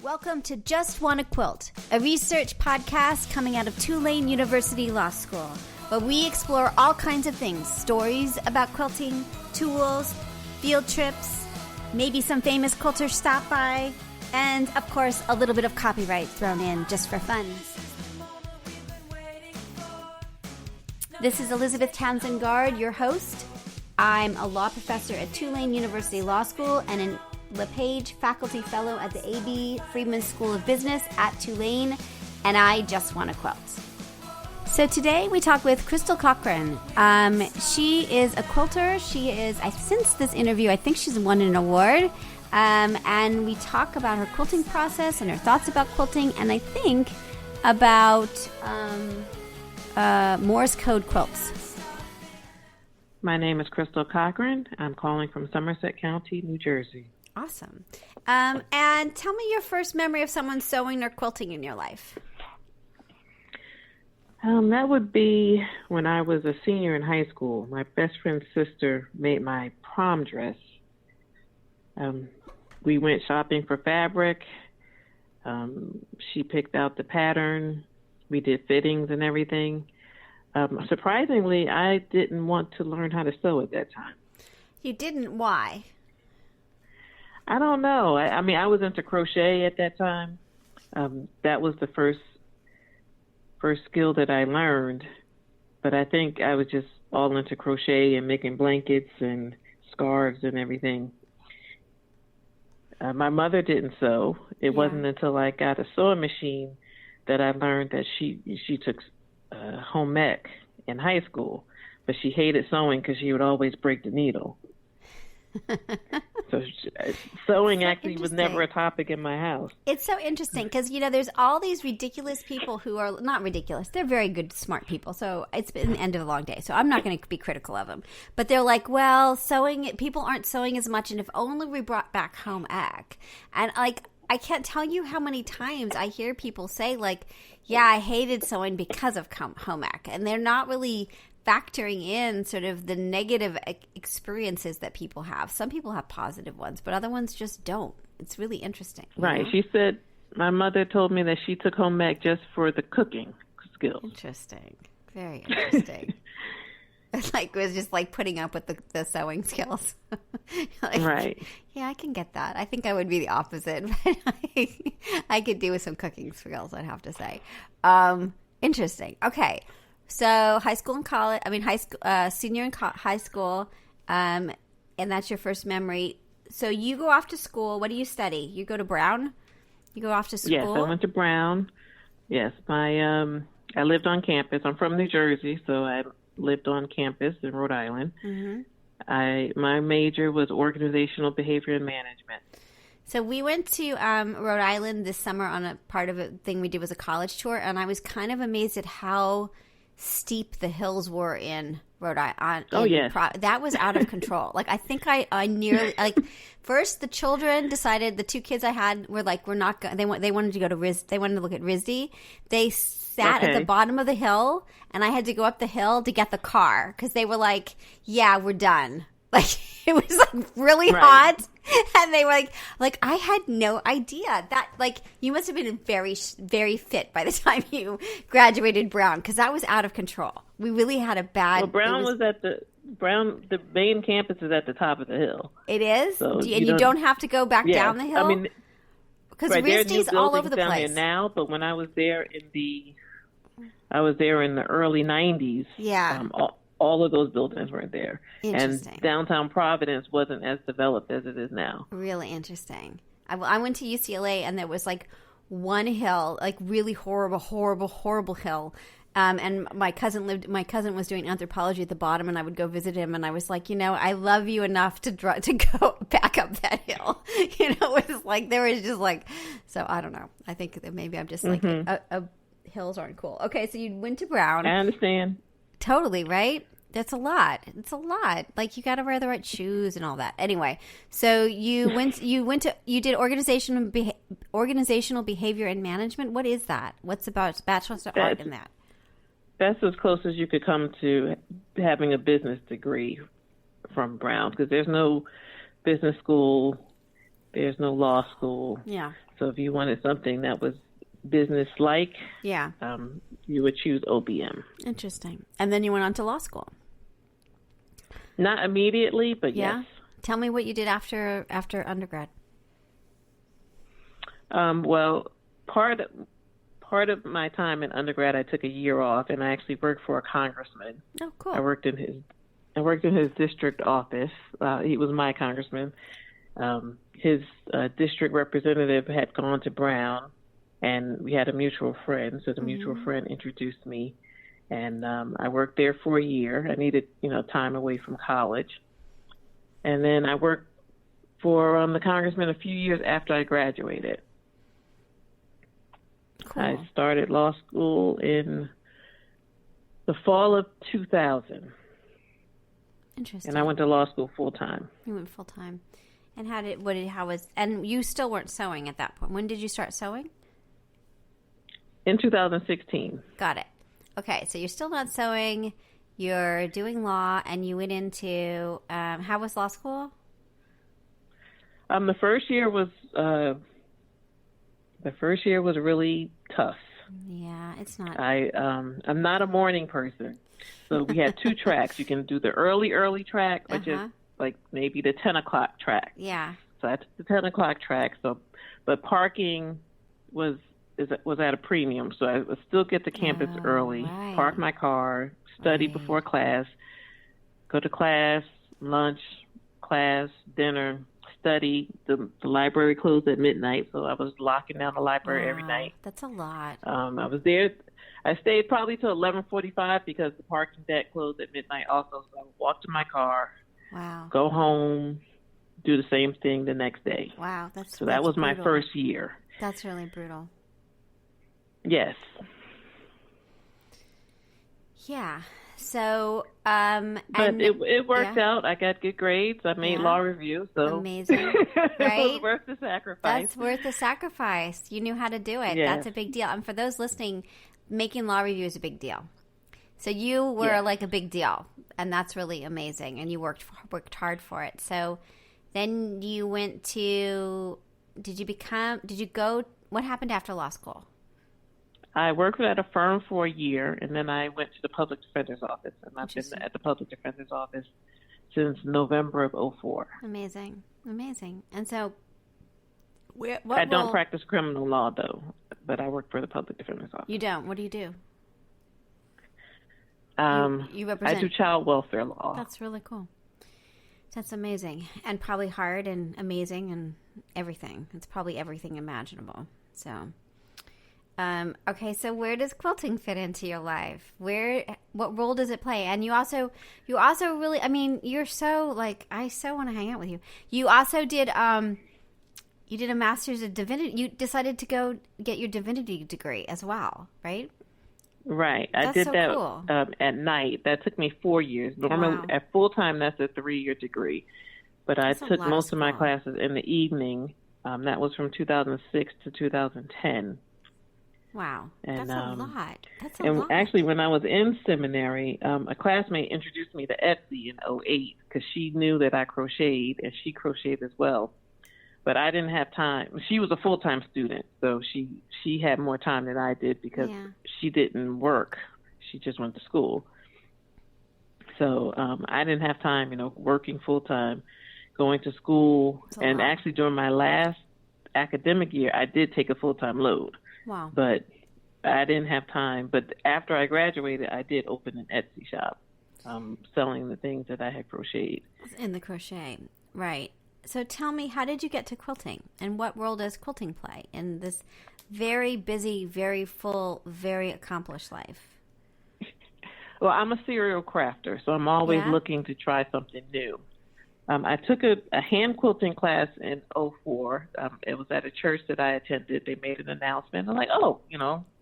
Welcome to JustWannaQuilt, a research podcast coming out of Tulane University Law School, where we explore all kinds of things, stories about quilting, tools, field trips, maybe some famous quilters stop by, and, of course, a little bit of copyright thrown in just for fun. This is Elizabeth Townsend-Gard, your host. I'm a law professor at Tulane University Law School and an LePage Faculty Fellow at the A.B. Friedman School of Business at Tulane, and I just want to quilt. So today we talk with Crystal Cochren. She is a quilter. She is, since this interview, I think she's won an award. And we talk about her quilting process and her thoughts about quilting, and I think about Morse code quilts. My name is Crystal Cochren. I'm calling from Somerset County, New Jersey. Awesome. And tell me your first memory of someone sewing or quilting in your life. That would be when I was a senior in high school. My best friend's sister made my prom dress. We went shopping for fabric. She picked out the pattern. We did fittings and everything. Surprisingly, I didn't want to learn how to sew at that time. You didn't? Why? I don't know. I mean, I was into crochet at that time. That was the first skill that I learned. But I think I was just all into crochet and making blankets and scarves and everything. My mother didn't sew. It wasn't until I got a sewing machine that I learned that she took home ec in high school, but she hated sewing because she would always break the needle. So sewing actually was never a topic in my house. It's so interesting because, there's all these ridiculous people who are not ridiculous. They're very good, smart people. So it's been the end of a long day. So I'm not going to be critical of them. But they're like, well, people aren't sewing as much. And if only we brought back home ec. And I can't tell you how many times I hear people say I hated sewing because of home ec. And they're not really factoring in sort of the negative experiences that people have. Some people have positive ones, but other ones just don't. It's really interesting. Right. Know? She said, my mother told me that she took home ec just for the cooking skills. Interesting. Very interesting. It was just putting up with the sewing skills. Right. Yeah, I can get that. I think I would be the opposite. But I could do with some cooking skills, I'd have to say. Interesting. Okay. So high school and college, senior in high school, and that's your first memory. So you go off to school. What do you study? You go to Brown? You go off to school? Yes, I went to Brown. Yes, I lived on campus. I'm from New Jersey, so I lived on campus in Rhode Island. Mm-hmm. My major was organizational behavior and management. So we went to Rhode Island this summer on a part of a thing we did was a college tour, and I was kind of amazed at how steep the hills were in Rhode Island. That was out of control. I think I nearly first the children decided, the two kids I had were we're not going. They wanted to go to they wanted to look at RISD. They sat at the bottom of the hill, and I had to go up the hill to get the car because they were yeah, we're done. It was really hot, and they were I had no idea that you must have been very, very fit by the time you graduated Brown, because that was out of control. We really had a bad. Well, Brown was at the main campus is at the top of the hill. It is, so you don't have to go back down the hill. I mean, because RISD's all over the place now. But when I was there in the early '90s. Yeah. All of those buildings weren't there. And downtown Providence wasn't as developed as it is now. Really interesting. I went to UCLA, and there was one hill, really horrible hill. And my cousin was doing anthropology at the bottom, and I would go visit him, and I was I love you enough to go back up that hill. It was there was just so I don't know. I think that maybe I'm just hills aren't cool. Okay, so you went to Brown. I understand. Totally, right? That's a lot. It's a lot. You got to wear the right shoes and all that. Anyway, so you did organizational behavior and management. What is that? What's about bachelor's of art in that? That's as close as you could come to having a business degree from Brown, because there's no business school, there's no law school. Yeah. So if you wanted something that was business-like, yeah, you would choose OBM. Interesting. And then you went on to law school. Not immediately, but yeah? yes. Tell me what you did after undergrad. Well, part of my time in undergrad, I took a year off, and I actually worked for a congressman. Oh, cool. I worked in his district office. He was my congressman. His district representative had gone to Brown, and we had a mutual friend. So the mutual friend introduced me, and I worked there for a year. I needed, time away from college, and then I worked for the congressman a few years after I graduated. Cool. I started law school in the fall of 2000. Interesting. And I went to law school full time. You went full time. And and you still weren't sewing at that point. When did you start sewing? In 2016. Got it. Okay, so you're still not sewing. You're doing law, and you went into how was law school? The first year was really tough. Yeah, it's not. I'm not a morning person, so we had two tracks. You can do the early track, or just like maybe the 10 o'clock track. Yeah. So I took the 10 o'clock track. So, but parking was at a premium, so I would still get to campus early, park my car, study before class, go to class, lunch, class, dinner, study. The library closed at midnight, so I was locking down the library every night. That's a lot. I was there. I stayed probably till 11:45 because the parking deck closed at midnight also, so I would walk to my car, go home, do the same thing the next day. Wow, that was my first year. That's really brutal. Yes. Yeah. So, but it worked out. I got good grades. I made law review. So amazing, right? It was worth the sacrifice. That's worth the sacrifice. You knew how to do it. Yes. That's a big deal. And for those listening, making law review is a big deal. So you were like a big deal, and that's really amazing. And you worked hard for it. So then you went to. What happened after law school? I worked at a firm for a year, and then I went to the public defender's office, and I've been at the public defender's office since November of 2004. Amazing. And so, I don't practice criminal law, though, but I work for the public defender's office. You don't? What do you do? You represent? I do child welfare law. That's really cool. That's amazing, and probably hard and amazing and everything. It's probably everything imaginable. So... okay, so where does quilting fit into your life? What role does it play? And you also really, you're so I so want to hang out with you. You also did, you did a master's of divinity. You decided to go get your divinity degree as well, right? Right. I did that cool. At night. That took me 4 years. Normally at full time, that's a 3-year degree. But I took most of my classes in the evening. That was from 2006 to 2010. Wow, that's a lot. And actually, when I was in seminary, a classmate introduced me to Etsy in 2008 because she knew that I crocheted, and she crocheted as well. But I didn't have time. She was a full-time student, so she had more time than I did because she didn't work. She just went to school. So I didn't have time, working full-time, going to school. And actually, during my last academic year, I did take a full-time load. Wow. But I didn't have time. But after I graduated, I did open an Etsy shop selling the things that I had crocheted. In the crochet, right. So tell me, how did you get to quilting? And what role does quilting play in this very busy, very full, very accomplished life? Well, I'm a serial crafter, so I'm always looking to try something new. I took a hand quilting class in 2004. It was at a church that I attended. They made an announcement. I'm like,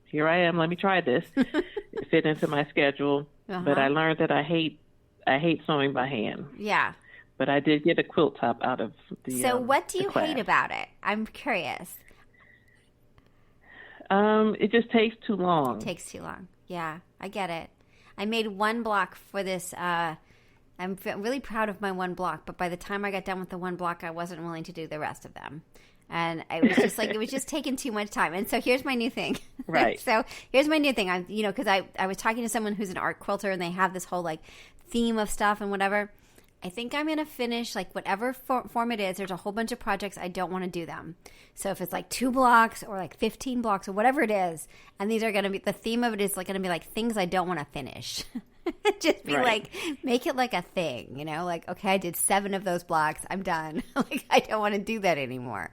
here I am. Let me try this. It fit into my schedule. But I learned that I hate sewing by hand. Yeah. But I did get a quilt top out of the So what do you class. hate about it? I'm curious. It just takes too long. It takes too long. Yeah, I get it. I made one block for this I'm really proud of my one block, but by the time I got done with the one block, I wasn't willing to do the rest of them. And it was just like, it was just taking too much time. And so here's my new thing. Right. So here's my new thing. Because I was talking to someone who's an art quilter, and they have this whole like theme of stuff and whatever. I think I'm going to finish like whatever form it is. There's a whole bunch of projects I don't want to do them. So if it's like 2 blocks or like 15 blocks or whatever it is, and these are going to be, the theme of it is like going to be like things I don't want to finish. Just be like, make it like a thing, like, okay, I did 7 of those blocks. I'm done. Like, I don't want to do that anymore.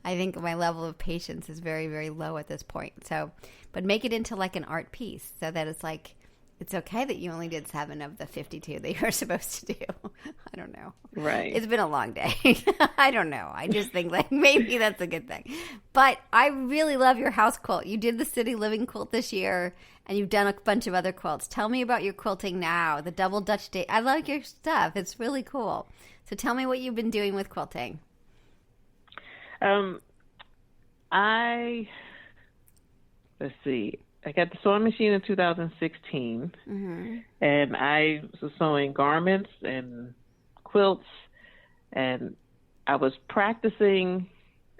I think my level of patience is very, very low at this point. So, but make it into like an art piece so that it's like, it's okay that you only did 7 of the 52 that you were supposed to do. I don't know. Right. It's been a long day. I don't know. I just think like maybe that's a good thing. But I really love your house quilt. You did the city living quilt this year, and you've done a bunch of other quilts. Tell me about your quilting now, the double Dutch date. I like your stuff. It's really cool. So tell me what you've been doing with quilting. Let's see. I got the sewing machine in 2016, and I was sewing garments and quilts, and I was practicing.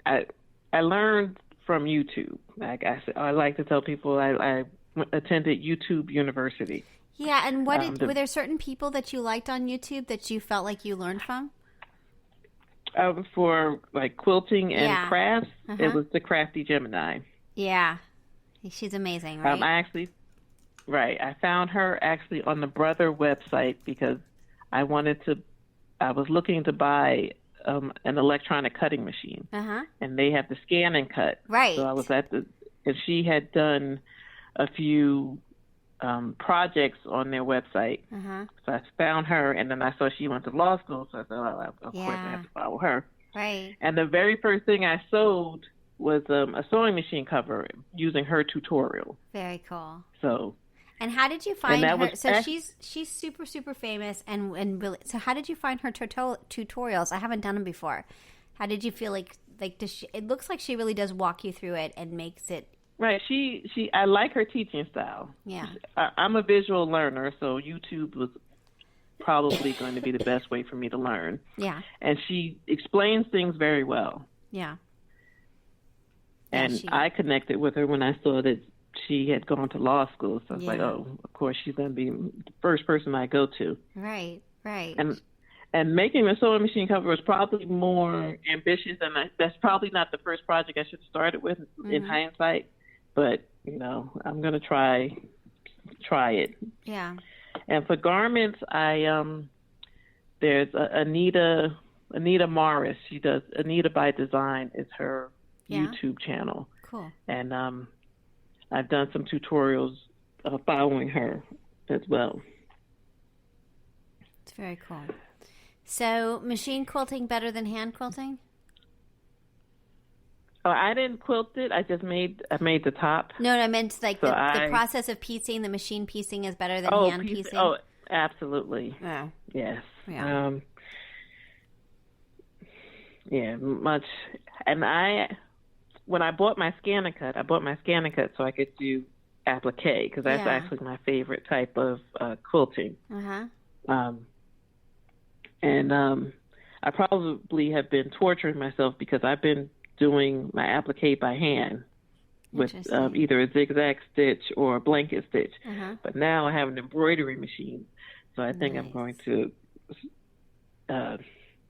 I learned from YouTube. Like I like to tell people, I attended YouTube University. Yeah, and were there certain people that you liked on YouTube that you felt like you learned from? For like quilting and crafts, it was the Crafty Gemini. Yeah. She's amazing, right? I found her actually on the Brother website because I was looking to buy an electronic cutting machine. And they have the scan and cut. Right. So I was and she had done a few projects on their website. So I found her, and then I saw she went to law school, so I thought, of course I have to follow her. Right. And the very first thing I sewed was a sewing machine cover using her tutorial. Very cool. So, and how did you find her? So she's super, super famous, and really. So how did you find her tutorials? I haven't done them before. How did you feel like does she? It looks like she really does walk you through it and makes it. Right. I like her teaching style. Yeah. I'm a visual learner, so YouTube was probably going to be the best way for me to learn. Yeah. And she explains things very well. Yeah. And I connected with her when I saw that she had gone to law school. So I was like, oh, of course, she's going to be the first person I go to. Right, right. And making the sewing machine cover was probably more ambitious. And that's probably not the first project I should have started with in hindsight. But, I'm going to try it. Yeah. And for garments, there's Anita Morris. She does Anita by Design is her YouTube channel. Cool. And I've done some tutorials following her as well. It's very cool. So, machine quilting better than hand quilting? Oh, I didn't quilt it. I made the top. No, I meant like the process of piecing, the machine piecing is better than hand piecing. Oh, absolutely. Oh. Yes. Yeah. Much. And when I bought my scan and cut, so I could do applique, because that's actually my favorite type of quilting. I probably have been torturing myself because I've been doing my applique by hand with either a zigzag stitch or a blanket stitch. But now I have an embroidery machine, so I think I'm going to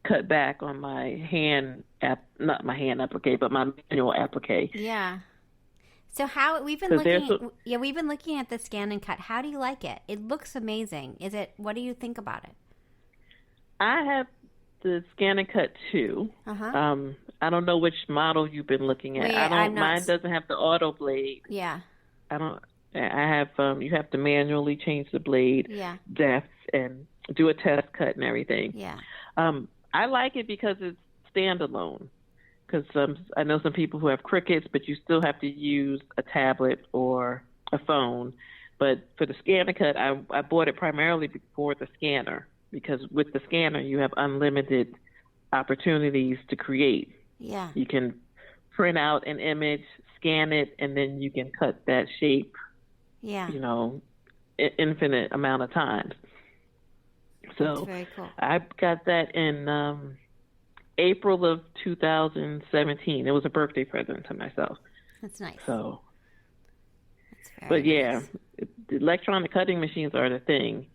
cut back on my not my hand applique, but my manual applique. Yeah. So we've been looking at the scan and cut. How do you like it? It looks amazing. What do you think about it? I have the scan and cut too. I don't know which model you've been looking at. Mine doesn't have the auto blade. Yeah. I have you have to manually change the blade depth and do a test cut and everything. Yeah. I like it because it's standalone. Because I know some people who have Crickets, but you still have to use a tablet or a phone. But for the scan and cut, I bought it primarily for the scanner, because with the scanner you have unlimited opportunities to create. Yeah. You can print out an image, scan it, and then you can cut that shape. Yeah. Infinite amount of times. So that's very cool. I got that in April of 2017. It was a birthday present to myself. That's nice. So, that's very nice. The electronic cutting machines are the thing.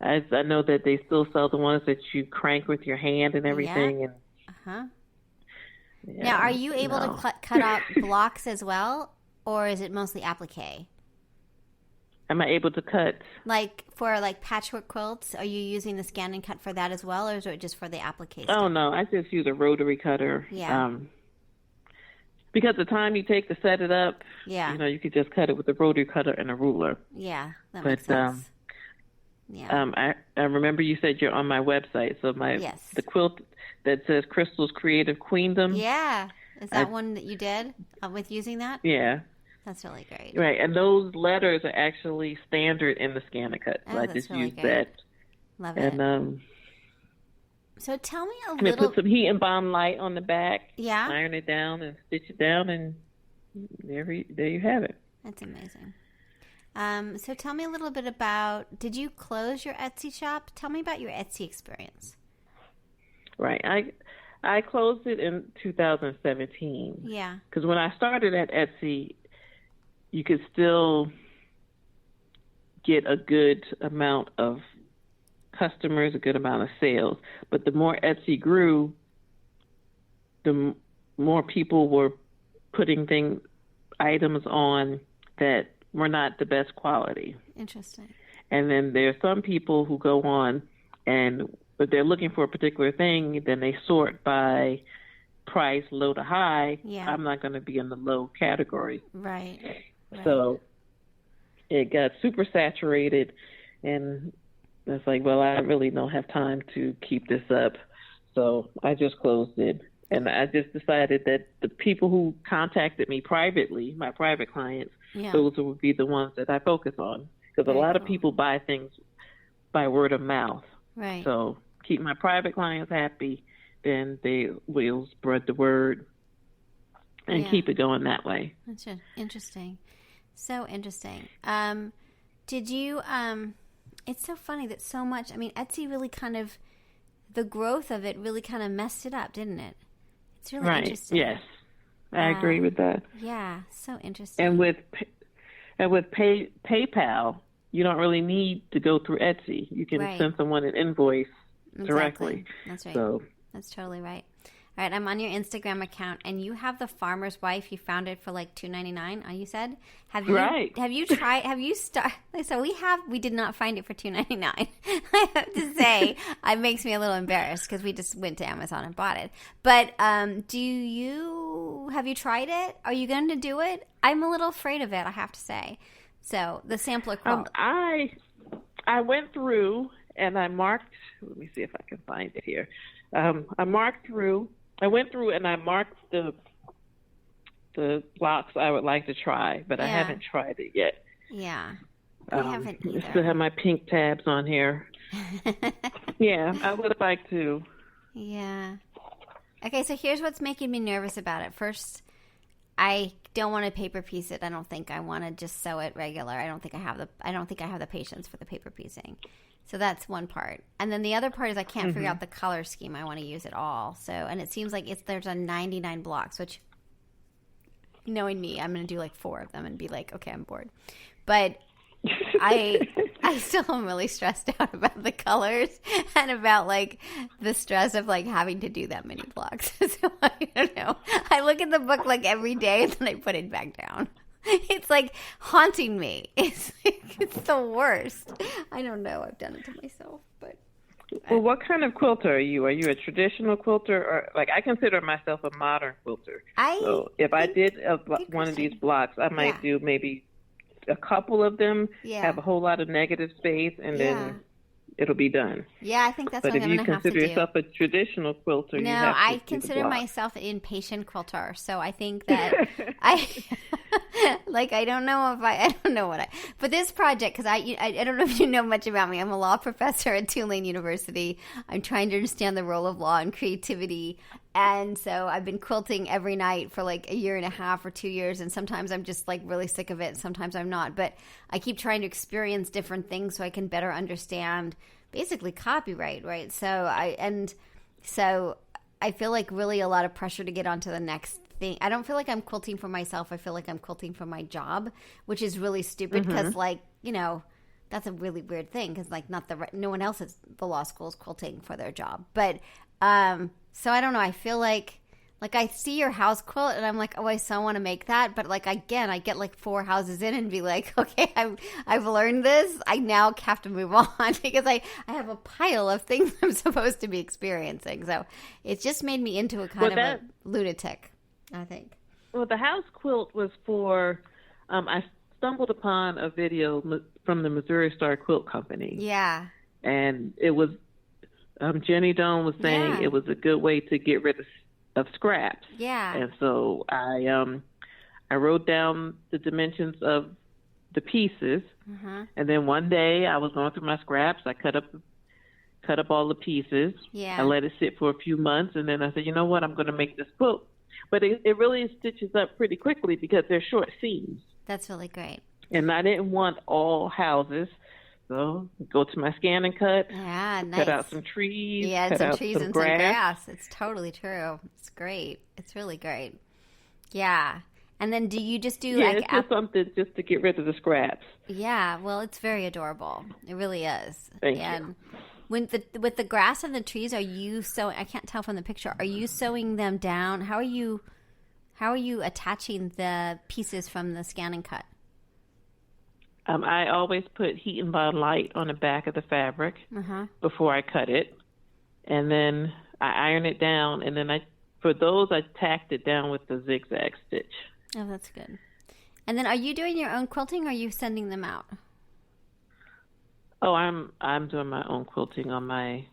I know that they still sell the ones that you crank with your hand and everything. Yeah. Now, are you able to cut out blocks as well, or is it mostly applique? Am I able to cut? Like for patchwork quilts, are you using the scan and cut for that as well, or is it just for the applique stuff? Oh, no. I just use a rotary cutter. Yeah. Because the time you take to set it up, yeah, you could just cut it with a rotary cutter and a ruler. Yeah, that makes sense. I remember you said you're on my website, so the quilt that says Crystal's Creative Queendom. Yeah, is that one that you did with using that? Yeah, that's really great. Right, and those letters are actually standard in the scan and cut. Oh, so I that's just really use great. that. Love it. And so tell me a I little. put some heat and bond light on the back. Yeah. Iron it down and stitch it down, and there you have it. That's amazing. So tell me a little bit about, did you close your Etsy shop? Tell me about your Etsy experience. Right. I closed it in 2017. Yeah. Because when I started at Etsy, you could still get a good amount of customers, a good amount of sales. But the more Etsy grew, the more people were putting items on that were not the best quality. Interesting. And then there are some people who go on and if they're looking for a particular thing, then they sort by price, low to high. Yeah. I'm not going to be in the low category. Right. So it got super saturated, and it's like, well, I really don't have time to keep this up. So I just closed it. And I just decided that the people who contacted me privately, my private clients, those would be the ones that I focus on. Because a lot of people buy things by word of mouth. Right. So keep my private clients happy, then they will spread the word and keep it going that way. That's interesting. So interesting. Did you, it's so funny that so much, I mean, Etsy really kind of, the growth of it really kind of messed it up, didn't it? It's really interesting. Yes, I agree with that. Yeah, so interesting. And with PayPal, you don't really need to go through Etsy. You can send someone an invoice directly. That's right. So that's totally right. All right, I'm on your Instagram account, and you have the Farmer's Wife. You found it for like $2.99. You said, have you tried? Have you started? So we did not find it for $2.99. I have to say, it makes me a little embarrassed because we just went to Amazon and bought it. But have you tried it? Are you going to do it? I'm a little afraid of it, I have to say. So the sampler quilt. I went through and I marked. Let me see if I can find it here. I went through and I marked the blocks I would like to try, but I haven't tried it yet. Yeah, I haven't either. I still have my pink tabs on here. Yeah, I would like to. Yeah. Okay, so here's what's making me nervous about it. First, I don't want to paper piece it. I don't think I want to just sew it regular. I don't think I have the patience for the paper piecing. So that's one part. And then the other part is I can't figure out the color scheme I want to use at all. So, and it seems like there's a 99 blocks, which, knowing me, I'm going to do like 4 of them and be like, okay, I'm bored. But I still am really stressed out about the colors and about like the stress of like having to do that many blocks. So I don't know. I look at the book like every day and then I put it back down. It's like haunting me. It's the worst. I don't know. I've done it to myself, but. Well, what kind of quilter are you? Are you a traditional quilter, or like I consider myself a modern quilter? So if I did one of these blocks, I might do maybe a couple of them. Have a whole lot of negative space, and then it'll be done. Yeah, I think that's what I'm going to have to do. But if you consider yourself a traditional quilter, no, you have to I consider myself an impatient quilter. So I think that I don't know what for this project, because I don't know if you know much about me. I'm a law professor at Tulane University. I'm trying to understand the role of law and creativity. And so I've been quilting every night for like a year and a half or 2 years. And sometimes I'm just like really sick of it. Sometimes I'm not. But I keep trying to experience different things so I can better understand basically copyright, right? So I feel like really a lot of pressure to get onto the next thing. I don't feel like I'm quilting for myself. I feel like I'm quilting for my job, which is really stupid because, like, you know, that's a really weird thing because, like, no one else at the law school is quilting for their job. But so I don't know. I feel like I see your house quilt and I'm like, oh, I so want to make that. But like, again, I get like 4 houses in and be like, okay, I've learned this. I now have to move on because I have a pile of things I'm supposed to be experiencing. So it just made me into a kind of a lunatic, I think. Well, the house quilt was for, I stumbled upon a video from the Missouri Star Quilt Company. Yeah. And it was, Jenny Doan was saying it was a good way to get rid of scraps. Yeah. And so I wrote down the dimensions of the pieces. And then one day I was going through my scraps. I cut up all the pieces. Yeah. I let it sit for a few months, and then I said, you know what, I'm going to make this quilt. But it really stitches up pretty quickly because they're short seams. That's really great. And I didn't want all houses. So go to my scan and cut. Yeah, nice. Cut out some trees. Yeah, cut some out trees some and grass. some grass. It's totally true. It's great. It's really great. Yeah. And then do you just do like it's just something just to get rid of the scraps. Yeah, well, it's very adorable. It really is. Thank you. With the grass and the trees, are you sewing? I can't tell from the picture. Are you sewing them down? How are you attaching the pieces from the scan and cut? I always put heat and bond light on the back of the fabric before I cut it, and then I iron it down, and then for those I tacked it down with the zigzag stitch. Oh, that's good. And then, are you doing your own quilting, or are you sending them out? Oh, I'm doing my own quilting on my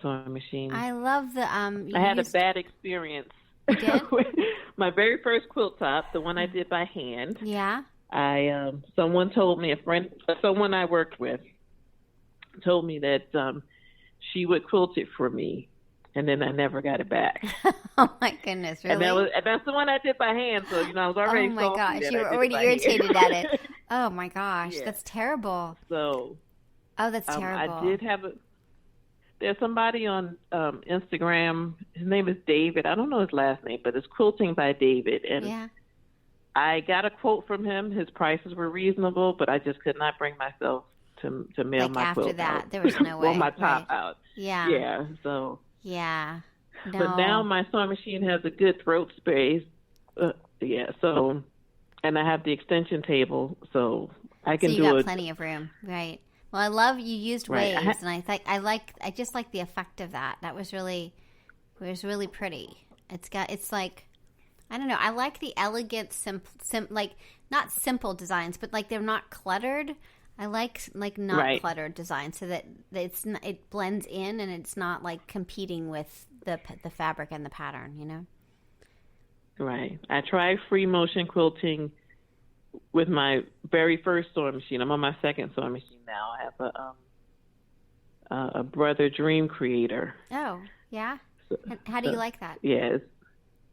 sewing machine. I love the I had a bad experience. You did? My very first quilt top, the one I did by hand. Yeah. Someone told me, someone I worked with told me that she would quilt it for me, and then I never got it back. Oh my goodness, really? And that's the one I did by hand, so I was already oh my gosh, you were already irritated at it. Oh my gosh, that's terrible. So that's terrible. I did have there's somebody on Instagram, his name is David, I don't know his last name, but it's Quilting by David, and I got a quote from him. His prices were reasonable, but I just could not bring myself to mail my quilt after that, out. there was no way. Well, my top out. Yeah. Yeah, so. Yeah. No. But now my sewing machine has a good throat space. So, and I have the extension table, so I can do it. So you got plenty of room, right? Well, I love you used waves, and I just like the effect of that. That was really pretty. It's like, I don't know. I like the elegant, like not simple designs, but like they're not cluttered. I like not cluttered designs so that it blends in and it's not like competing with the fabric and the pattern. You know. Right. I tried free motion quilting with my very first sewing machine. I'm on my second sewing machine now. I have a Brother Dream Creator. Oh yeah. How do you like that? Yes.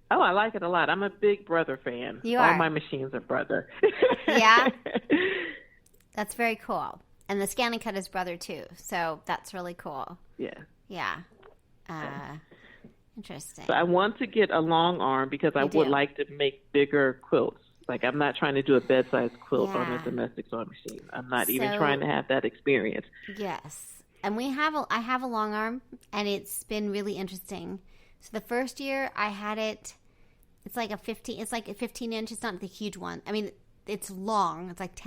Oh, I like it a lot. I'm a big Brother fan. You are? All my machines are Brother. Yeah? That's very cool. And the scan and cut is Brother too, so that's really cool. Yeah. Yeah. Interesting. So I want to get a long arm because I would like to make bigger quilts. Like, I'm not trying to do a bedside quilt on a domestic sewing machine. I'm not even trying to have that experience. Yes. And I have a long arm, and it's been really interesting. So the first year I had it, it's like a 15 inch. It's not the huge one. I mean, it's long. It's like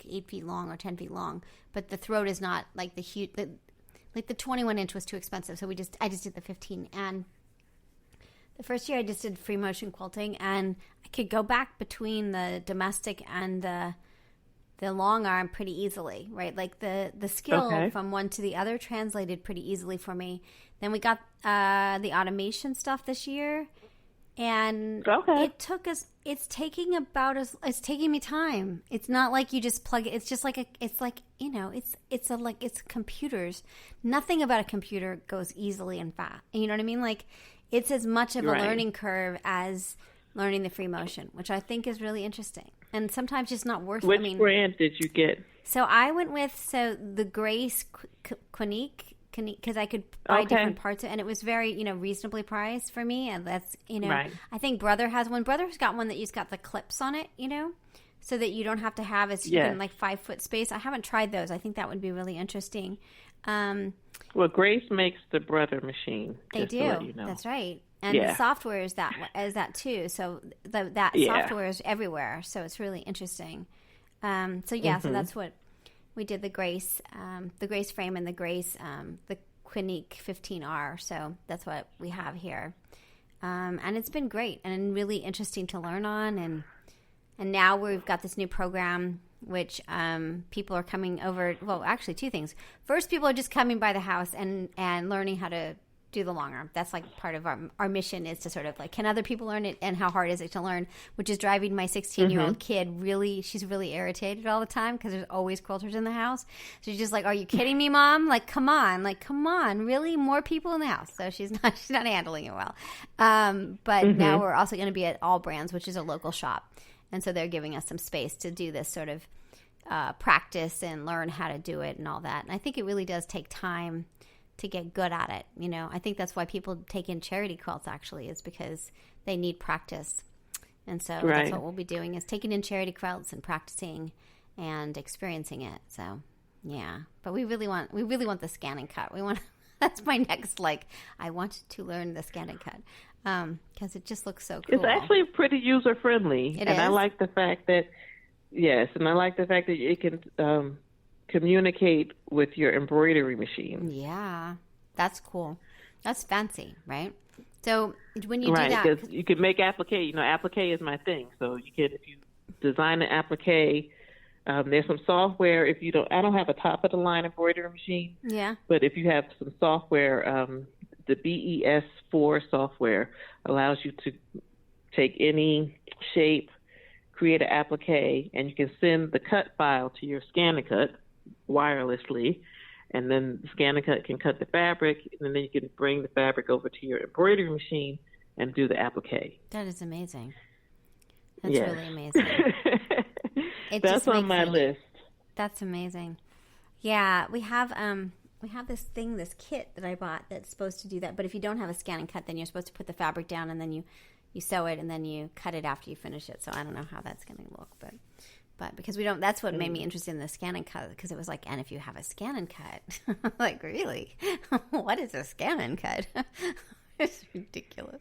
8 feet long or 10 feet long. But the throat is not like the huge, like the 21 inch was too expensive. So I just did the 15. And the first year I just did free motion quilting, and I could go back between the domestic and the long arm pretty easily, right? Like the skill from one to the other translated pretty easily for me. Then we got the automation stuff this year, and it's taking me time. It's not like you just plug it. It's just like it's computers. Nothing about a computer goes easily and fast. You know what I mean? Like, it's as much of a learning curve as learning the free motion, which I think is really interesting. And sometimes just not worth it. Which brand did you get? So I went with the Grace Quinique because I could buy different parts, and it was very, reasonably priced for me. And that's, right. I think Brother has one. Brother's got one that you've got the clips on it, so that you don't have to have as even like 5-foot space. I haven't tried those. I think that would be really interesting. Well, Grace makes the Brother machine. They do. To let you know. That's right. And the software is that too. So that software is everywhere. So it's really interesting. So that's what we did. The Grace frame and the Grace, the Quinique 15R. So that's what we have here. And it's been great and really interesting to learn on. And now we've got this new program, which people are coming over. Well, actually, two things. First, people are just coming by the house and learning how to do the long arm. That's like part of our mission, is to sort of like, can other people learn it, and how hard is it to learn, which is driving my 16-year-old kid she's really irritated all the time because there's always quilters in the house. So she's just like, are you kidding me, Mom? Like, come on, really? More people in the house. So she's not handling it well. But now we're also going to be at All Brands, which is a local shop. And so they're giving us some space to do this sort of practice and learn how to do it and all that. And I think it really does take time to get good at it. I think that's why people take in charity quilts, actually, is because they need practice. And so that's what we'll be doing, is taking in charity quilts and practicing and experiencing it. So, yeah. But we really want the scan and cut. That's my next, I want to learn the scan and cut. Because it just looks so cool. It's actually pretty user friendly. It is? I like the fact that it can communicate with your embroidery machine. Yeah, that's cool. That's fancy, right? So when you do that, because you can make applique. Applique is my thing. So if you design an applique, there's some software. I don't have a top of the line embroidery machine. Yeah. But if you have some software, the BES4 software allows you to take any shape, create an applique, and you can send the cut file to your Scan and Cut wirelessly, and then the Scan and Cut can cut the fabric, and then you can bring the fabric over to your embroidery machine and do the applique. That is amazing. That's really amazing. That's on my list. That's amazing. Yeah, we have this kit that I bought that's supposed to do that. But if you don't have a Scan and Cut, then you're supposed to put the fabric down, and then you sew it, and then you cut it after you finish it. So I don't know how that's going to look, but because we don't, that's what made me interested in the Scan and Cut, because it was like, and if you have a Scan and Cut, like, really, what is a Scan and Cut? It's ridiculous.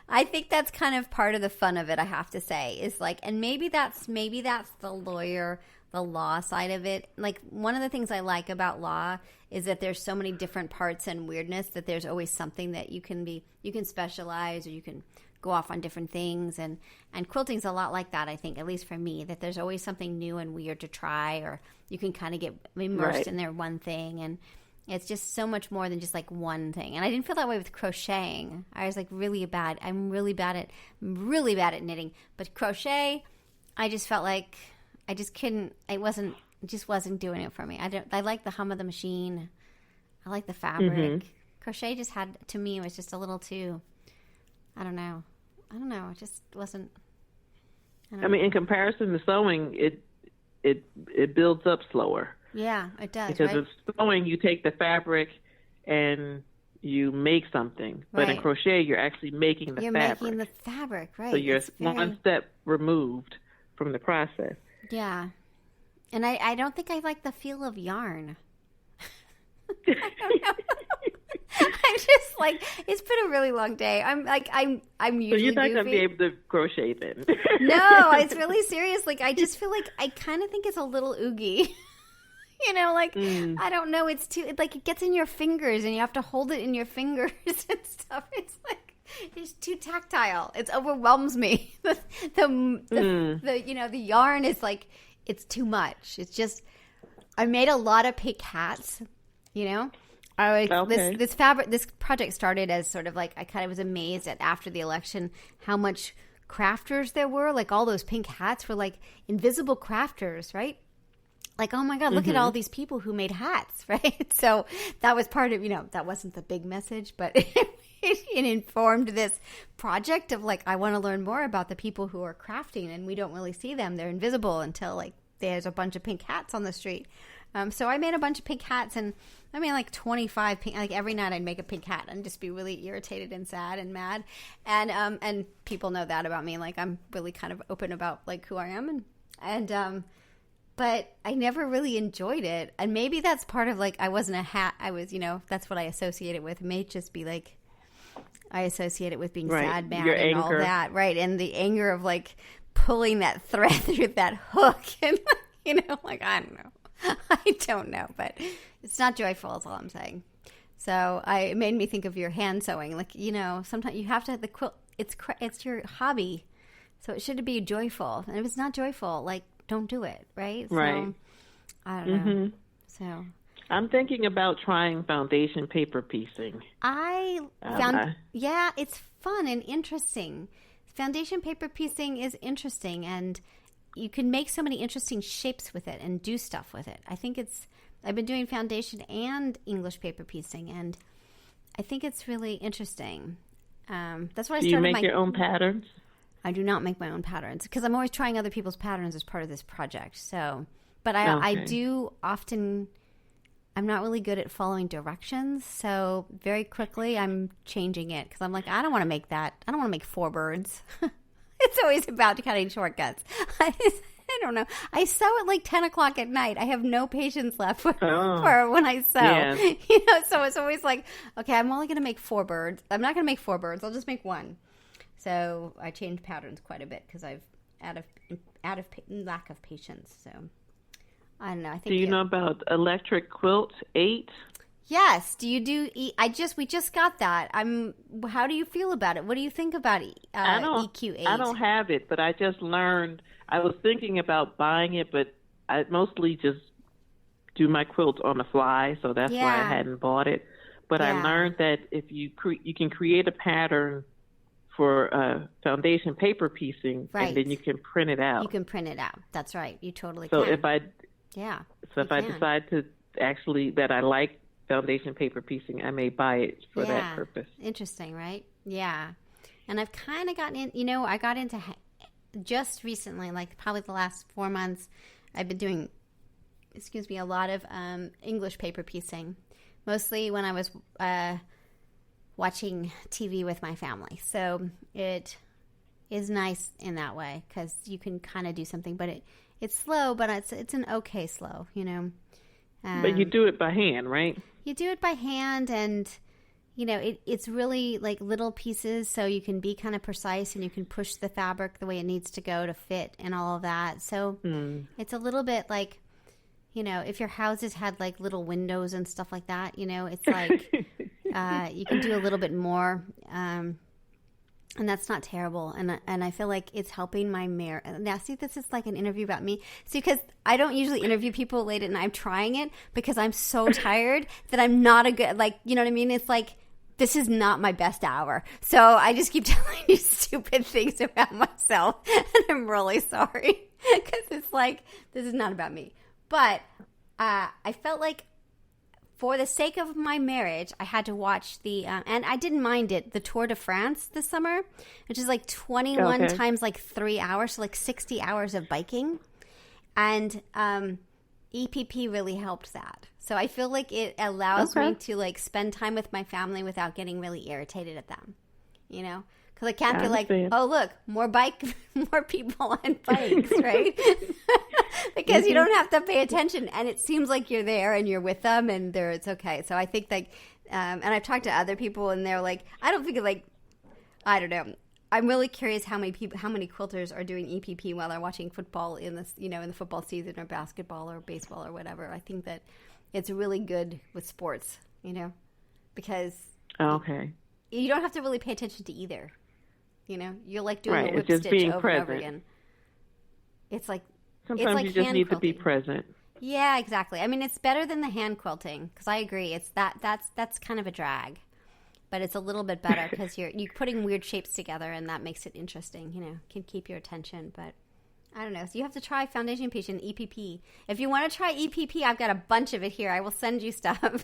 I think that's kind of part of the fun of it, I have to say, is like, and maybe that's the law side of it. Like, one of the things I like about law is that there's so many different parts and weirdness that there's always something that you can specialize, or you can go off on different things. And quilting's a lot like that, I think, at least for me, that there's always something new and weird to try, or you can kind of get immersed in their one thing. And it's just so much more than just like one thing. And I didn't feel that way with crocheting. I was like I'm really bad at knitting. But crochet, I just felt like I just couldn't, it just wasn't doing it for me. I like the hum of the machine. I like the fabric. Crochet just to me, it was just a little too, I don't know. It just wasn't. I mean, in comparison to sewing, it builds up slower. Yeah, it does. Because with sewing, you take the fabric and you make something. But in crochet, you're actually making the fabric. You're making the fabric, right. So you're one step removed from the process. Yeah. And I don't think I like the feel of yarn. I don't know. I'm just like, it's been a really long day. I'm usually So you're not going to be able to crochet then? No, it's really serious. Like, I just feel like I kind of think it's a little oogie. I don't know. It's too, like, it gets in your fingers and you have to hold it in your fingers and stuff. It's like, it's too tactile. It overwhelms me. The yarn is like, it's too much. It's just, I made a lot of pink hats, This project started as sort of like, I kind of was amazed at, after the election, how much crafters there were. Like, all those pink hats were like invisible crafters, right? Like, oh my God, look at all these people who made hats, right? So that was part of, that wasn't the big message, but it informed this project of like, I want to learn more about the people who are crafting, and we don't really see them. They're invisible until like there's a bunch of pink hats on the street. So I made a bunch of pink hats, and I made like 25 pink. Like every night I'd make a pink hat and just be really irritated and sad and mad. And people know that about me. Like I'm really kind of open about like who I am, but I never really enjoyed it. And maybe that's part of like, I wasn't a hat. I was, that's what I associate it with. It may just be like, I associate it with being sad, mad, and all that. Right. And the anger of like pulling that thread through that hook. And, like, I don't know. I don't know. But it's not joyful is all I'm saying. So it made me think of your hand sewing. Like, sometimes you have to have the quilt. It's your hobby. So it should be joyful. And if it's not joyful, like, don't do it, right? Right. So, I don't know. So I'm thinking about trying foundation paper piecing. I found, it's fun and interesting. Foundation paper piecing is interesting, and you can make so many interesting shapes with it and do stuff with it. I've been doing foundation and English paper piecing, and I think it's really interesting. That's what I started. Do you make your own patterns? I do not make my own patterns because I'm always trying other people's patterns as part of this project. So, but I do often. I'm not really good at following directions, so very quickly I'm changing it because I'm like, I don't want to make that. I don't want to make 4 birds. It's always about cutting shortcuts. I don't know. I sew at like 10 o'clock at night. I have no patience left for when I sew. Yeah. So it's always like, okay, I'm only going to make 4 birds. I'm not going to make 4 birds. I'll just make 1. So I change patterns quite a bit because I've out of lack of patience. So I don't know. I think. Do you know about Electric Quilt 8? Yes. Do you do? We just got that. How do you feel about it? What do you think about EQ8? I don't have it, but I just learned. I was thinking about buying it, but I mostly just do my quilts on the fly, so that's why I hadn't bought it. But I learned that if you can create a pattern for foundation paper piecing, and then you can print it out. You can print it out. That's right. You totally can. So if I decide to actually that I like foundation paper piecing, I may buy it for that purpose. Interesting, right? Yeah. And I've kind of gotten in, I got into just recently, like probably the last 4 months, I've been doing, a lot of English paper piecing, mostly when I was watching TV with my family. So it is nice in that way because you can kind of do something, but it's slow, but it's an okay slow, But you do it by hand, right? You do it by hand, and it's really like little pieces, so you can be kind of precise and you can push the fabric the way it needs to go to fit and all of that. So it's a little bit like, if your houses had like little windows and stuff like that, it's like you can do a little bit more, and that's not terrible. And I feel like it's helping my marriage. Now, see, this is like an interview about me. See, because I don't usually interview people late at night. I'm trying it because I'm so tired that I'm not a good, like, you know what I mean? It's like, this is not my best hour. So I just keep telling you stupid things about myself. And I'm really sorry because it's like, this is not about me. But I felt like for the sake of my marriage, I had to watch and I didn't mind it, the Tour de France this summer, which is like 21 times like 3 hours, so like 60 hours of biking. And EPP really helped that. So I feel like it allows me to like spend time with my family without getting really irritated at them, Because I can't be like, oh, look, more people on bikes, right? Because you don't have to pay attention, and it seems like you're there and you're with them, and it's okay. So I think like, and I've talked to other people, and they're like, I don't know. I'm really curious how many quilters are doing EPP while they're watching football in this, in the football season or basketball or baseball or whatever. I think that it's really good with sports, because you don't have to really pay attention to either. You're like doing a whip stitch over and over again. It's like sometimes you just need to be present. Yeah, exactly. I mean, it's better than the hand quilting because I agree. It's that's kind of a drag, but it's a little bit better because you're putting weird shapes together, and that makes it interesting. Can keep your attention. But I don't know. So you have to try foundation piece and EPP. If you want to try EPP, I've got a bunch of it here. I will send you stuff. You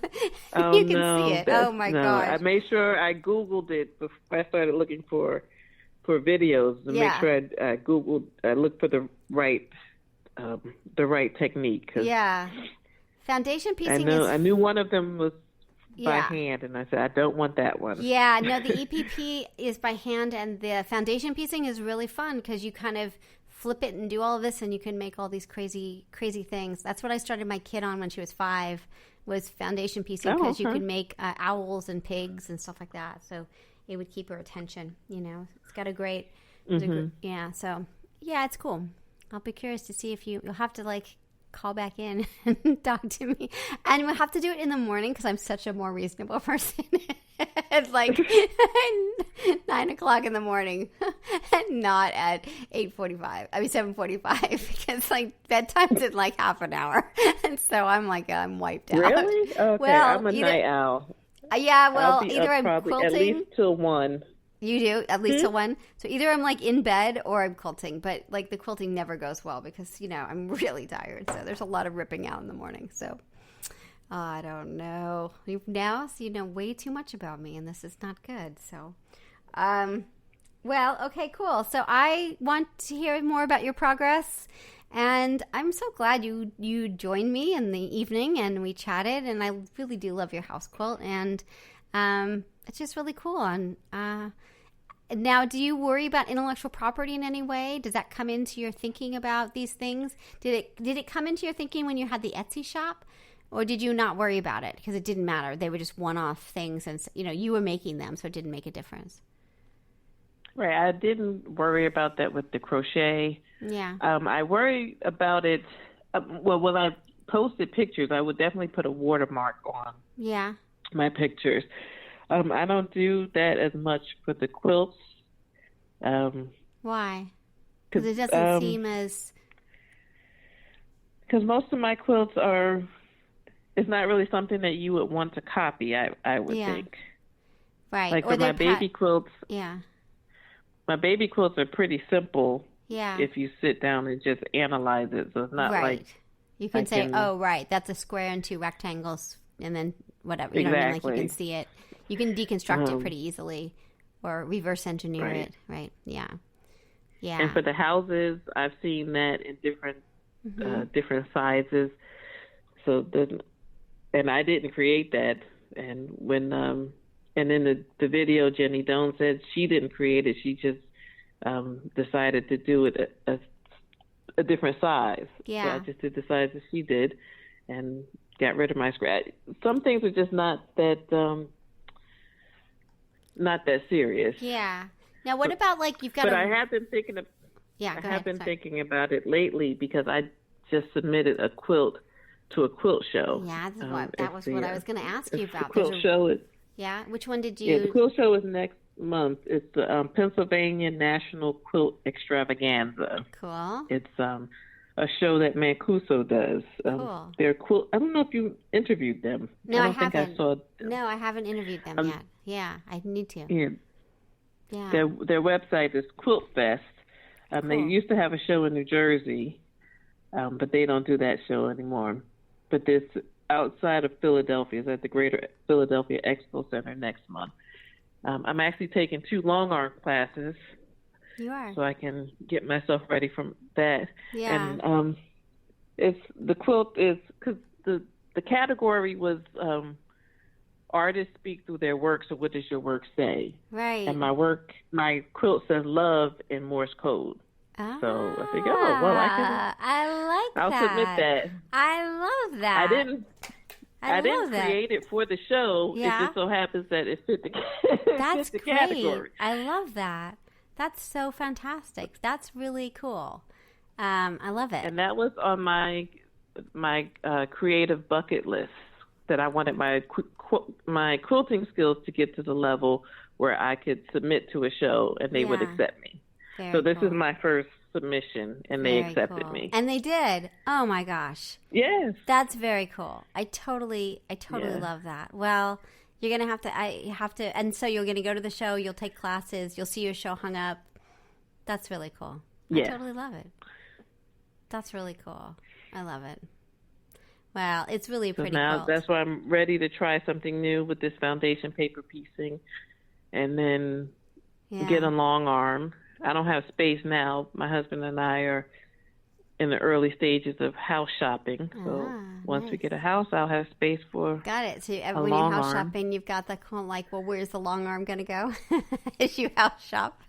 can see it. Oh my gosh! I made sure I Googled it before I started looking for videos to make sure I looked for the right technique. Yeah. Foundation piecing is... I knew one of them was by Yeah. hand, and I said, I don't want that one. Yeah, no, the EPP is by hand, and the foundation piecing is really fun because you kind of flip it and do all of this, and you can make all these crazy, crazy things. That's what I started my kid on when she was 5, was foundation piecing, because you could make owls and pigs and stuff like that. So it would keep her attention, you know. It's got a great, yeah, so, yeah, it's cool. I'll be curious to see if you'll have to, like, call back in and talk to me. And we'll have to do it in the morning because I'm such a more reasonable person. It's like 9 o'clock in the morning and not at 8:45. I mean 7:45 because like bedtime's in like half an hour. And so I'm like, I'm wiped out. Really? Okay, well, I'm a night owl. Yeah, well, either I'm quilting. At least till 1. You do? At least till 1? So either I'm like in bed or I'm quilting. But like the quilting never goes well because, you know, I'm really tired. So there's a lot of ripping out in the morning. So I don't know. Now you know way too much about me and this is not good. So, well, okay, cool. So I want to hear more about your progress. And I'm so glad you joined me in the evening and we chatted. And I really do love your house quilt. And it's just really cool. And now, do you worry about intellectual property in any way? Does that come into your thinking about these things? Did it come into your thinking when you had the Etsy shop, or did you not worry about it because it didn't matter? They were just one-off things, and you know you were making them, so it didn't make a difference. Right, I didn't worry about that with the crochet. Yeah. I worry about it. Well, when I posted pictures, I would definitely put a watermark on. Yeah. My pictures. I don't do that as much for the quilts. Why? Because it doesn't seem as... Because most of my quilts it's not really something that you would want to copy, I would think. Right. Like for my baby quilts. Yeah. My baby quilts are pretty simple. Yeah. If you sit down and just analyze it. So it's not like... You can say, oh, right, that's a square and 2 rectangles, and then whatever. You know what I mean? Like you can see it. You can deconstruct it pretty easily or reverse engineer it. Right. Yeah. Yeah. And for the houses, I've seen that in different sizes. So and I didn't create that. And when and in the video, Jenny Doan said she didn't create it. She just decided to do it a different size. Yeah. So I just did the size that she did and got rid of my scratch. Some things are just not that serious. Yeah. Now, what about like you've got? But I have been thinking of. Yeah, I have been thinking about it lately because I just submitted a quilt to a quilt show. Yeah, that was what I was going to ask you about. The quilt show is. Yeah, which one did you? Yeah, the quilt show is next month. It's the Pennsylvania National Quilt Extravaganza. Cool. It's a show that Mancuso does. Cool. They're quilt. I don't know if you interviewed them. No, I haven't. think I saw them. No, I haven't interviewed them yet. Yeah, I need to. Yeah. Yeah. Their website is Quilt Fest. Cool. They used to have a show in New Jersey, but they don't do that show anymore. But this outside of Philadelphia is at the Greater Philadelphia Expo Center next month. I'm actually taking 2 long arm classes. You are. So I can get myself ready for that. Yeah. And it's the quilt is because the category was artists speak through their work. So what does your work say? Right. And my quilt says love in Morse code. Ah, so I think, I'll submit that. I love that. I didn't create it for the show. Yeah. It just so happens that it fit the, That's the great. category. I love that. That's so fantastic. That's really cool. I love it. And that was on my creative bucket list that I wanted my quilting skills to get to the level where I could submit to a show and they would accept me. So this is my first submission, and they accepted me. And they did. Oh my gosh. Yes. That's very cool. I totally love that. Well, you're gonna have to, and so you're gonna go to the show. You'll take classes. You'll see your show hung up. That's really cool. I totally love it. That's really cool. I love it. Wow, it's really pretty. So now that's why I'm ready to try something new with this foundation paper piecing, and then get a long arm. I don't have space now. My husband and I are in the early stages of house shopping. So once we get a house, I'll have space for Got it. So when you're house shopping, you've got the kind of like, well, where's the long arm going to go as you house shop?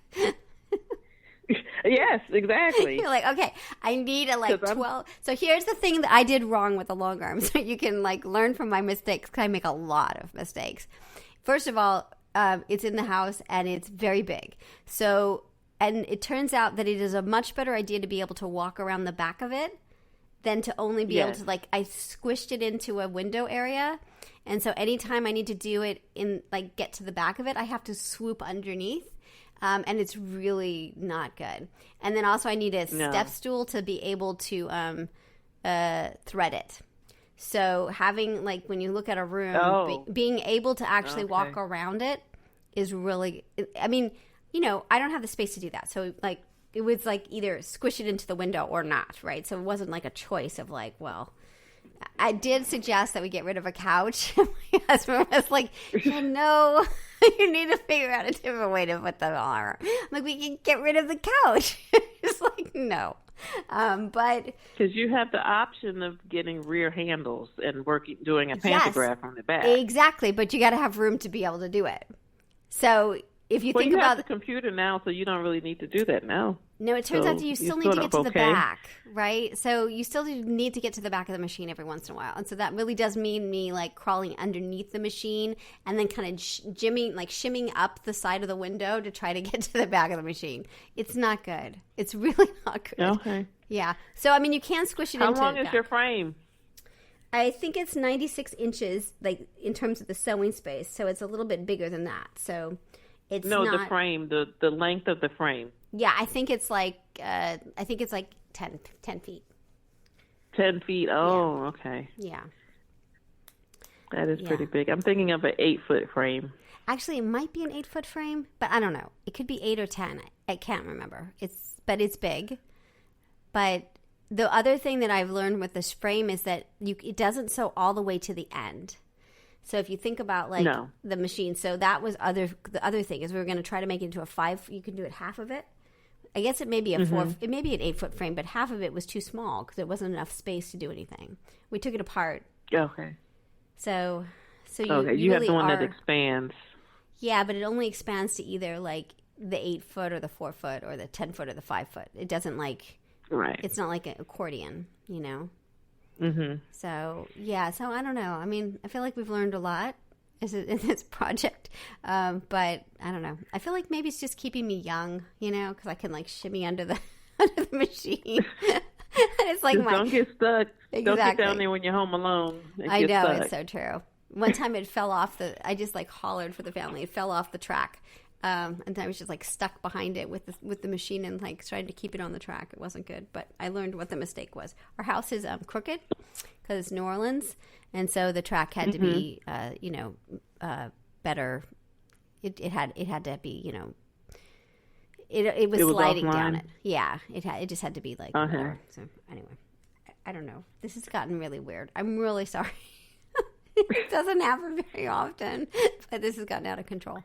Yes, exactly. You're like, okay, I need a 12. So here's the thing that I did wrong with the long arm, so you can like learn from my mistakes, because I make a lot of mistakes. First of all, it's in the house and it's very big. So, and it turns out that it is a much better idea to be able to walk around the back of it than to only be able to, like, I squished it into a window area. And so anytime I need to do it in, like, get to the back of it, I have to swoop underneath. And it's really not good. And then also I need a step stool to be able to thread it. So having, like, when you look at a room, being able to actually walk around it is really, I mean, you know, I don't have the space to do that. So, like, it was like either squish it into the window or not, right? So it wasn't like a choice of like, well, I did suggest that we get rid of a couch. My husband was like, no, you need to figure out a different way to put the arm. I'm like, we can get rid of the couch. It's like, no. But because you have the option of getting rear handles and doing a pantograph on the back. Exactly, but you got to have room to be able to do it. So if you think about the computer now, so you don't really need to do that now. No, it turns out that you still need to get to the back, right? So you still need to get to the back of the machine every once in a while. And so that really does mean me like crawling underneath the machine and then kind of shimming up the side of the window to try to get to the back of the machine. It's not good. It's really not good. Okay. Yeah. So, I mean, you can squish it into How long is your frame? I think it's 96 inches, like, in terms of the sewing space. So it's a little bit bigger than that. So it's not... the frame, the length of the frame. Yeah, I think it's like 10 feet. 10 feet. Oh, yeah. Okay. Yeah. That is pretty big. I'm thinking of an 8-foot frame. Actually, it might be an 8-foot frame, but I don't know. It could be 8 or 10. I can't remember. But it's big. But the other thing that I've learned with this frame is that it doesn't sew all the way to the end. So if you think about the machine, so that was the other thing is we were going to try to make it into a 5. You can do it half of it. I guess it may be it may be an 8-foot frame, but half of it was too small because there wasn't enough space to do anything. We took it apart. Okay. So you you have really the one that expands. Yeah, but it only expands to either like the 8-foot or the 4-foot or the 10-foot or the 5-foot. It doesn't like It's not like an accordion, you know. Mm-hmm. So so I don't know. I mean, I feel like we've learned a lot in this project, but I don't know. I feel like maybe it's just keeping me young, you know, because I can like shimmy under the machine. It's like don't get stuck. Exactly. Don't get down there when you're home alone. I know, stuck. It's so true. One time it fell off I just like hollered for the family. It fell off the track. And I was just like stuck behind it with the machine and like trying to keep it on the track. It wasn't good, but I learned what the mistake was. Our house is crooked because it's New Orleans, and so the track had to be, better. It had to be, you know, it was sliding down it. Yeah, it just had to be like. Better. So anyway, I don't know. This has gotten really weird. I'm really sorry. It doesn't happen very often, but this has gotten out of control.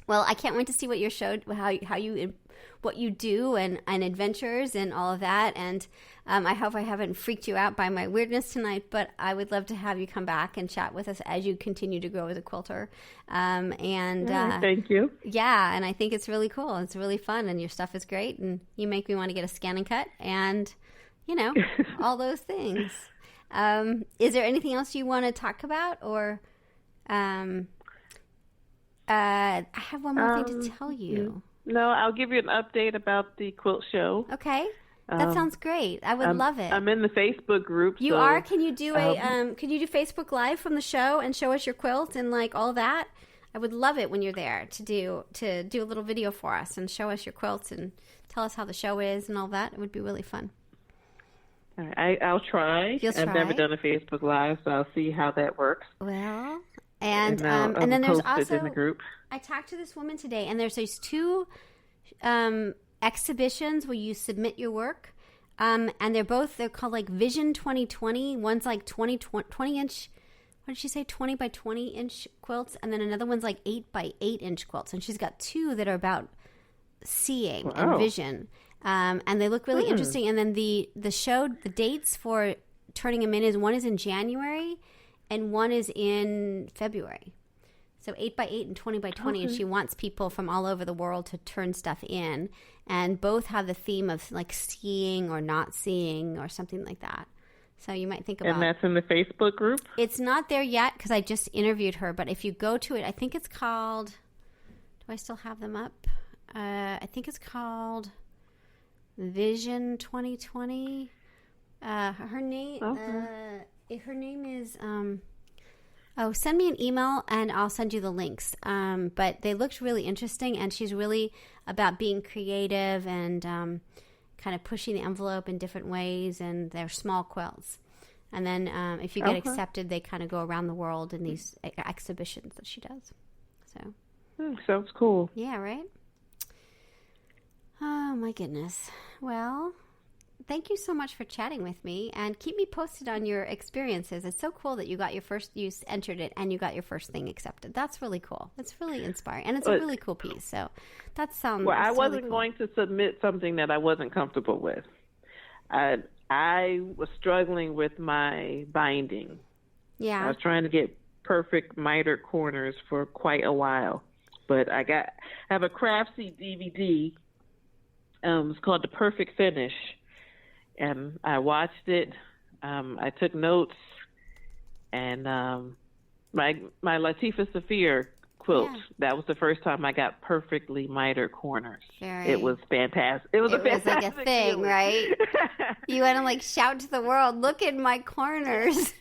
Well, I can't wait to see what you showed, what you do and adventures and all of that. And I hope I haven't freaked you out by my weirdness tonight, but I would love to have you come back and chat with us as you continue to grow as a quilter. Thank you. Yeah, and I think it's really cool. It's really fun, and your stuff is great, and you make me want to get a scan and cut and, you know, all those things. Is there anything else you want to talk about, or... I have one more thing to tell you. No, I'll give you an update about the quilt show. Okay, that sounds great. I would love it. I'm in the Facebook group. You are? Can you do Can you do Facebook Live from the show and show us your quilt and like all that? I would love it when you're there to do a little video for us and show us your quilts and tell us how the show is and all that. It would be really fun. All right, I'll try. I've never done a Facebook Live, so I'll see how that works. Well. And then there's also in the group. I talked to this woman today, and there's these 2 exhibitions where you submit your work, and they're called like Vision 2020. One's like 20 inch. What did she say? 20 by 20 inch quilts, and then another one's like 8 by 8 inch quilts. And she's got 2 that are about seeing and vision. And they look really interesting. And then the dates for turning them in one is in January and one is in February. So 8x8 and 20x20. Okay. And she wants people from all over the world to turn stuff in. And both have the theme of like seeing or not seeing or something like that. So you might think about. And that's in the Facebook group? It's not there yet because I just interviewed her. But if you go to it, I think it's called. Do I still have them up? I think it's called Vision 2020. Her name. Her name is. Send me an email and I'll send you the links. But they looked really interesting, and she's really about being creative and kind of pushing the envelope in different ways. And they're small quilts. And then if you get accepted, they kind of go around the world in these exhibitions that she does. So sounds cool. Yeah, right? Oh, my goodness. Well, thank you so much for chatting with me, and keep me posted on your experiences. It's so cool that you entered it and you got your first thing accepted. That's really cool. It's really inspiring, and it's a really cool piece. So that sounds well. I wasn't really cool. going to submit something that I wasn't comfortable with. I was struggling with my binding. Yeah. I was trying to get perfect mitered corners for quite a while, but I have a Craftsy DVD. It's called The Perfect Finish. And I watched it. I took notes, and my Latifah Saphir quilt. Yeah. That was the first time I got perfectly mitered corners. It was fantastic. It was like a thing, feeling. Right? You want to like shout to the world, "Look at my corners!"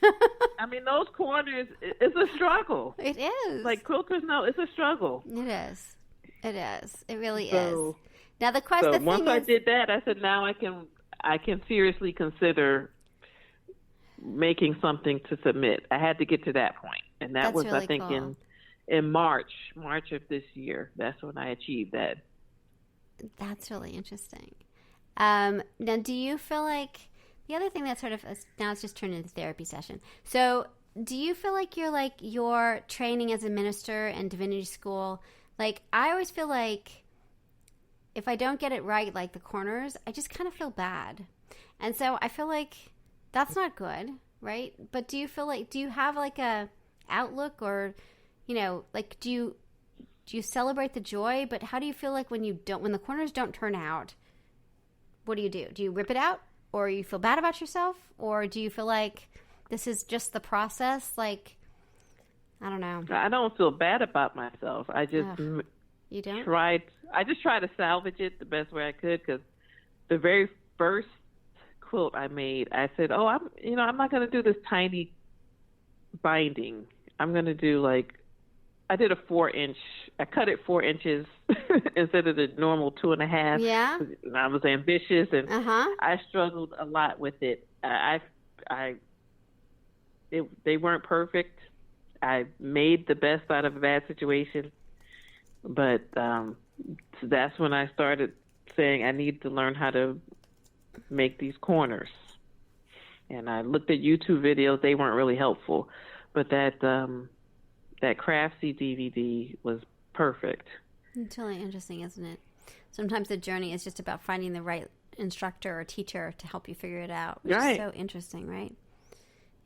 I mean, those corners. It's a struggle. It is. Like quilters know, it's a struggle. It is. It is. It really is. Now the question. So once I did that, I said, now I can seriously consider making something to submit. I had to get to that point. And that was, really I think, cool. in March of this year. That's when I achieved that. That's really interesting. Now, do you feel like, the other thing that sort of, now it's just turned into a therapy session. So do you feel like your training as a minister in divinity school, like I always feel like if I don't get it right, like the corners, I just kind of feel bad. And so I feel like that's not good, right? But do you have like a outlook, or, like do you celebrate the joy? But how do you feel like when the corners don't turn out, what do? Do you rip it out, or you feel bad about yourself? Or do you feel like this is just the process? Like, I don't know. I don't feel bad about myself. I just you don't? I just try to salvage it the best way I could, because the very first quilt I made, I said, I'm not going to do this tiny binding. I'm going to do I did a 4-inch. I cut it 4 inches instead of the normal 2.5. Yeah. I was ambitious, and I struggled a lot with it. They weren't perfect. I made the best out of a bad situation, but that's when I started saying I need to learn how to make these corners. And I looked at YouTube videos. They weren't really helpful, but that Craftsy DVD was perfect. It's really interesting, isn't it? Sometimes the journey is just about finding the right instructor or teacher to help you figure it out, which is so interesting, right?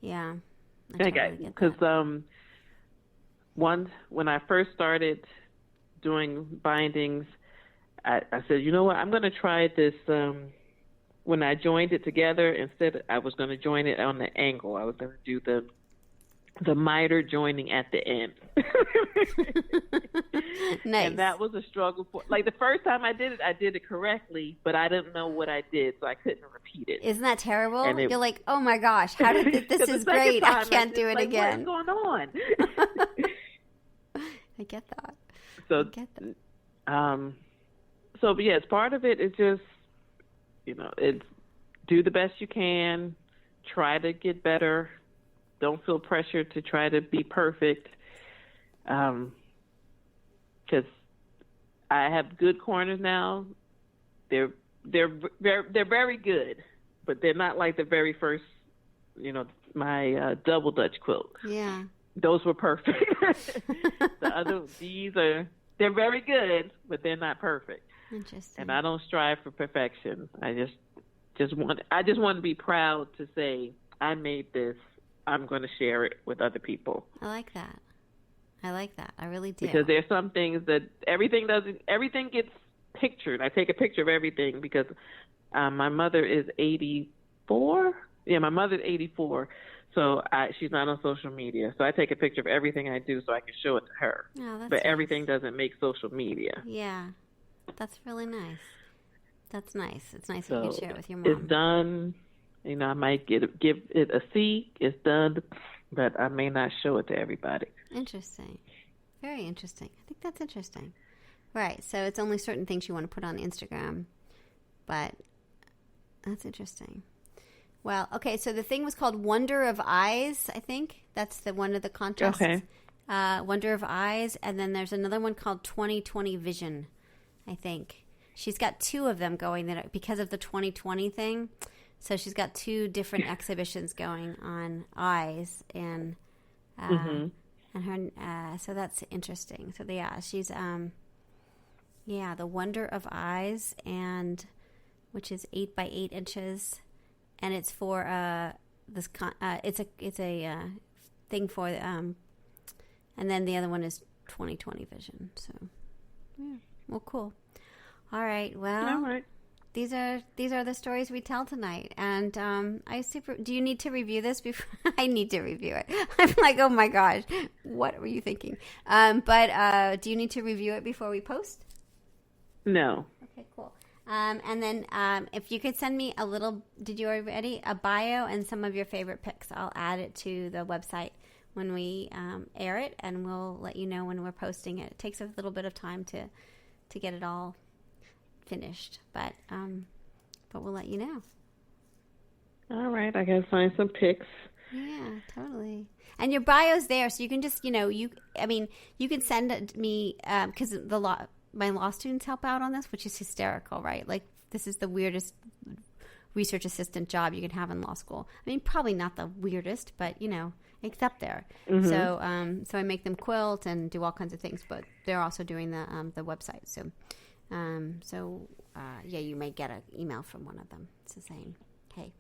Yeah. Because when I first started doing bindings, I said, you know what, I'm going to try this. When I joined it together, instead I was going to join it on the angle. I was going to do the miter joining at the end. Nice. And that was a struggle for, the first time I did it correctly, but I didn't know what I did, so I couldn't repeat it. Isn't that terrible? You're like, oh my gosh, how did this is great. I can't do it again. What's going on? I get that. So, but yes, part of it is just, it's do the best you can, try to get better. Don't feel pressured to try to be perfect. Because I have good corners now. They're very good, but they're not like the very first, my double Dutch quilt. Yeah. Those were perfect. They're very good, but they're not perfect. Interesting. And I don't strive for perfection. I just want to be proud to say I made this. I'm going to share it with other people. I like that. I really do. Because there's some things that everything gets pictured. I take a picture of everything because my mother is 84. Yeah, my mother's 84. So she's not on social media. So I take a picture of everything I do so I can show it to her. Oh, that's but nice. Everything doesn't make social media. Yeah, that's really nice. That's nice. It's nice so you can share it with your mom. It's done. I might give it a C. It's done, but I may not show it to everybody. Interesting. Very interesting. I think that's interesting. Right. So it's only certain things you want to put on Instagram, but that's interesting. Well, okay, so the thing was called Wonder of Eyes, I think. That's one of the contests. Okay. Wonder of Eyes, and then there's another one called 2020 Vision, I think. She's got two of them going because of the 2020 thing. So she's got two different exhibitions going on eyes, and her. So that's interesting. So she's the Wonder of Eyes, and which is 8 by 8 inches. And it's for it's a thing for and then the other one is 2020 Vision. So yeah, well, cool. All right, well, these are the stories we tell tonight. And do you need to review this before? I need to review it. I'm like, oh my gosh, what were you thinking? But do you need to review it before we post? No. Okay, cool. And then if you could send me did you already, a bio and some of your favorite pics, I'll add it to the website when we air it, and we'll let you know when we're posting it. It takes a little bit of time to get it all finished, but we'll let you know. All right, I got to find some pics. Yeah, totally. And your bio's there, so you can just, you can send it me, because my law students help out on this, which is hysterical, right? Like, this is the weirdest research assistant job you can have in law school. I mean, probably not the weirdest, but, it's up there. Mm-hmm. So I make them quilt and do all kinds of things, but they're also doing the website. So, you may get an email from one of them. It's saying, hey.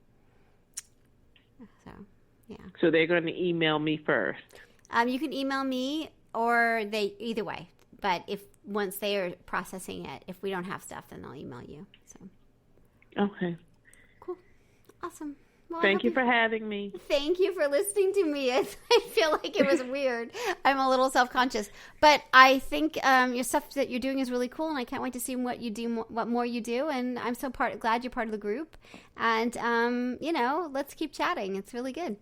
So, yeah. So they're going to email me first. You can email me, or either way. But once they are processing it, if we don't have stuff, then they'll email you. So. Okay. Cool. Awesome. Well, Thank you for having me. Thank you for listening to me. I feel like it was weird. I'm a little self-conscious. But I think your stuff that you're doing is really cool, and I can't wait to see what you do, what more you do. And I'm so glad you're part of the group. And, let's keep chatting. It's really good.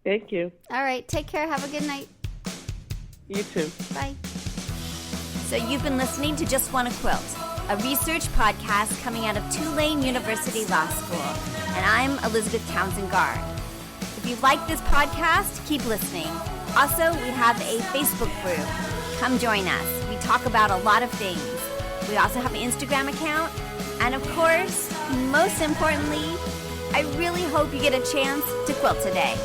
Thank you. All right. Take care. Have a good night. You too. Bye. So you've been listening to Just Wanna Quilt, a research podcast coming out of Tulane University Law School. And I'm Elizabeth Townsend Garr. If you like this podcast, keep listening. Also, we have a Facebook group. Come join us. We talk about a lot of things. We also have an Instagram account. And of course, most importantly, I really hope you get a chance to quilt today.